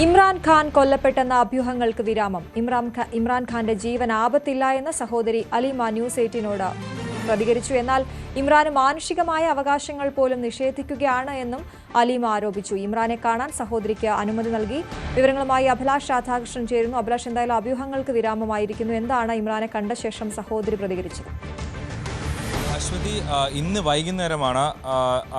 ഇമ്രാൻ ഖാൻ കൊല്ലപ്പെട്ടെന്ന അഭ്യൂഹങ്ങൾക്ക് വിരാമം. ഇമ്രാൻ ഖാന്റെ ജീവൻ ആപത്തില്ല എന്ന് സഹോദരി അലിമ ന്യൂസ് 18നോട് പ്രതികരിച്ചു. എന്നാൽ ഇമ്രാന് മാനുഷികമായ അവകാശങ്ങൾ പോലും നിഷേധിക്കുകയാണ് എന്നും അലിമ ആരോപിച്ചു. ഇമ്രാനെ കാണാൻ സഹോദരിക്ക് അനുമതി നൽകി. വിവരങ്ങളുമായി അഭിലാഷ് രാധാകൃഷ്ണൻ ചേരുന്നു. അഭിലാഷ്, എന്തായാലും അഭ്യൂഹങ്ങൾക്ക് വിരാമമായിരിക്കുന്നു. എന്താണ് ഇമ്രാനെ കണ്ട ശേഷം സഹോദരി പ്രതികരിച്ചത്? അശ്വതി, ഇന്ന് വൈകുന്നേരമാണ്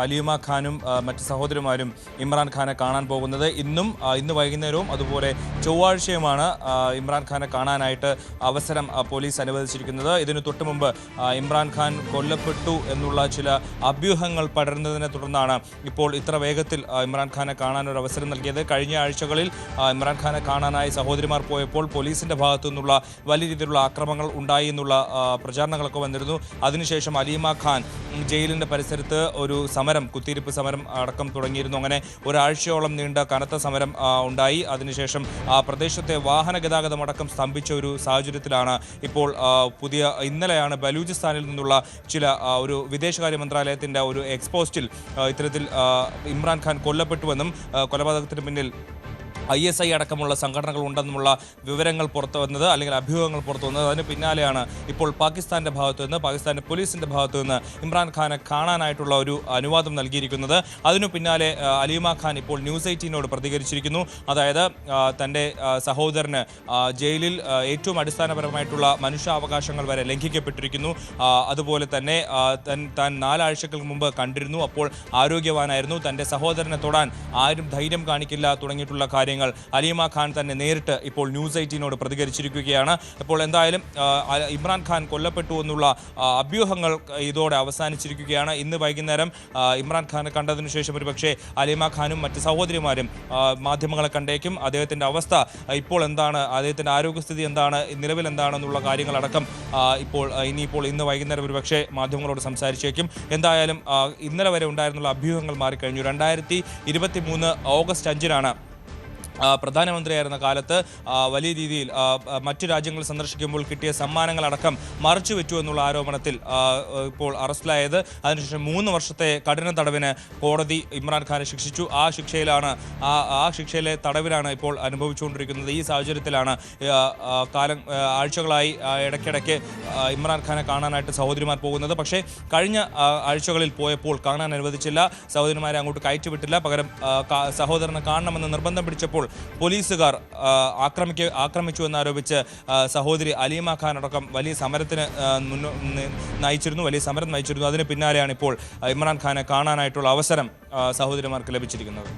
അലിമ ഖാനും മറ്റ് സഹോദരിമാരും ഇമ്രാൻ ഖാനെ കാണാൻ പോകുന്നത്. ഇന്ന് വൈകുന്നേരവും അതുപോലെ ചൊവ്വാഴ്ചയുമാണ് ഇമ്രാൻ ഖാനെ കാണാനായിട്ട് അവസരം പോലീസ് അനുവദിച്ചിരിക്കുന്നത്. ഇതിനു തൊട്ടു മുമ്പ് ഇമ്രാൻ ഖാൻ കൊല്ലപ്പെട്ടു എന്നുള്ള ചില അഭ്യൂഹങ്ങൾ പടരുന്നതിനെ തുടർന്നാണ് ഇപ്പോൾ ഇത്ര വേഗത്തിൽ ഇമ്രാൻ ഖാനെ കാണാൻ ഒരു അവസരം നൽകിയത്. കഴിഞ്ഞ ആഴ്ചകളിൽ ഇമ്രാൻ ഖാനെ കാണാനായി സഹോദരിമാർ പോയപ്പോൾ പോലീസിന്റെ ഭാഗത്തു നിന്നുള്ള വലിയ രീതിയിലുള്ള ആക്രമണങ്ങൾ ഉണ്ടായി എന്നുള്ള പ്രചാരണങ്ങളൊക്കെ വന്നിരുന്നു. അതിനുശേഷം അലിമ ഖാൻ ജയിലിന്റെ പരിസരത്ത് ഒരു സമരം, കുത്തിയിരിപ്പ് സമരം അടക്കം തുടങ്ങിയിരുന്നു. അങ്ങനെ ഒരാഴ്ചയോളം നീണ്ട കനത്ത സമരം ഉണ്ടായി. അതിനുശേഷം പ്രദേശത്തെ വാഹന ഗതാഗതം അടക്കം സ്തംഭിച്ച ഒരു സാഹചര്യത്തിലാണ് ഇപ്പോൾ ഇന്നലെയാണ് ബലൂചിസ്ഥാനിൽ നിന്നുള്ള ചില ഒരു വിദേശകാര്യ മന്ത്രാലയത്തിന്റെ ഒരു എക്സ്പോസ്റ്റിൽ ഇത്തരത്തിൽ ഇമ്രാൻ ഖാൻ കൊല്ലപ്പെട്ടുവെന്നും കൊലപാതകത്തിന് പിന്നിൽ ISI അടക്കമുള്ള സംഘടനകൾ ഉണ്ടെന്നുള്ള വിവരങ്ങൾ പുറത്തു വന്നത്, അല്ലെങ്കിൽ അഭ്യൂഹങ്ങൾ പുറത്തു വന്നത്. അതിന് പിന്നാലെയാണ് ഇപ്പോൾ പാകിസ്ഥാന്റെ ഭാഗത്തു നിന്ന്, പാകിസ്ഥാന്റെ പോലീസിന്റെ ഭാഗത്തു നിന്ന് ഇമ്രാൻ ഖാനെ കാണാനായിട്ടുള്ള ഒരു അനുവാദം നൽകിയിരിക്കുന്നത്. അതിനു പിന്നാലെ അലിമ ഖാൻ ഇപ്പോൾ ന്യൂസ് 18നോട് പ്രതികരിച്ചിരിക്കുന്നു. അതായത് തൻ്റെ സഹോദരന് ജയിലിൽ ഏറ്റവും അടിസ്ഥാനപരമായിട്ടുള്ള മനുഷ്യാവകാശങ്ങൾ വരെ ലംഘിക്കപ്പെട്ടിരിക്കുന്നു. അതുപോലെ തന്നെ താൻ 4 ആഴ്ചകൾക്ക് മുമ്പ് കണ്ടിരുന്നു, അപ്പോൾ ആരോഗ്യവാനായിരുന്നു. തൻ്റെ സഹോദരനെ തൊടാൻ ആരും ധൈര്യം കാണിക്കില്ല തുടങ്ങിയിട്ടുള്ള കാര്യങ്ങൾ അലിമ ഖാൻ തന്നെ നേരിട്ട് ഇപ്പോൾ ന്യൂസ് 18നോട് പ്രതികരിച്ചിരിക്കുകയാണ്. ഇപ്പോൾ എന്തായാലും ഇമ്രാൻ ഖാൻ കൊല്ലപ്പെട്ടു എന്നുള്ള അഭ്യൂഹങ്ങൾ ഇതോടെ അവസാനിച്ചിരിക്കുകയാണ്. ഇന്ന് വൈകുന്നേരം ഇമ്രാൻ ഖാനെ കണ്ടതിനു ശേഷം ഒരുപക്ഷെ അലിമ ഖാനും മറ്റ് സഹോദരിമാരും മാധ്യമങ്ങളെ കണ്ടേക്കും. അദ്ദേഹത്തിൻ്റെ അവസ്ഥ ഇപ്പോൾ എന്താണ്, അദ്ദേഹത്തിൻ്റെ ആരോഗ്യസ്ഥിതി എന്താണ്, നിലവിൽ എന്താണെന്നുള്ള കാര്യങ്ങളടക്കം ഇനിയിപ്പോൾ ഇന്ന് വൈകുന്നേരം ഒരുപക്ഷെ മാധ്യമങ്ങളോട് സംസാരിച്ചേക്കും. എന്തായാലും ഇന്നലെ വരെ ഉണ്ടായിരുന്നുള്ള അഭ്യൂഹങ്ങൾ മാറിക്കഴിഞ്ഞു. 2023 ഓഗസ്റ്റ് 5-നാണ് പ്രധാനമന്ത്രിയായിരുന്ന കാലത്ത് വലിയ രീതിയിൽ മറ്റു രാജ്യങ്ങൾ സന്ദർശിക്കുമ്പോൾ കിട്ടിയ സമ്മാനങ്ങളടക്കം മറച്ചുവെച്ചു എന്നുള്ള ആരോപണത്തിൽ ഇപ്പോൾ അറസ്റ്റിലായത്. അതിനുശേഷം 3 വർഷത്തെ കഠിന തടവിന് കോടതി ഇമ്രാൻ ഖാനെ ശിക്ഷിച്ചു. ആ ശിക്ഷയിലെ തടവിലാണ് ഇപ്പോൾ അനുഭവിച്ചുകൊണ്ടിരിക്കുന്നത്. ഈ സാഹചര്യത്തിലാണ് ആഴ്ചകളായി ഇടയ്ക്കിടയ്ക്ക് ഇമ്രാൻ ഖാനെ കാണാനായിട്ട് സഹോദരിമാർ പോകുന്നത്. പക്ഷേ കഴിഞ്ഞ ആഴ്ചകളിൽ പോയപ്പോൾ കാണാൻ അനുവദിച്ചില്ല, സഹോദരിമാരെ അങ്ങോട്ട് കയറ്റിവിട്ടില്ല. പകരം സഹോദരനെ കാണണമെന്ന് നിർബന്ധം പിടിച്ചപ്പോൾ പോലീസുകാർ ആക്രമിച്ചു എന്നാരോപിച്ച് സഹോദരി അലിമ ഖാൻ അടക്കം വലിയ സമരം നയിച്ചിരുന്നു. അതിന് പിന്നാലെയാണ് ഇപ്പോൾ ഇമ്രാൻ ഖാനെ കാണാനായിട്ടുള്ള അവസരം സഹോദരിമാർക്ക് ലഭിച്ചിരിക്കുന്നത്.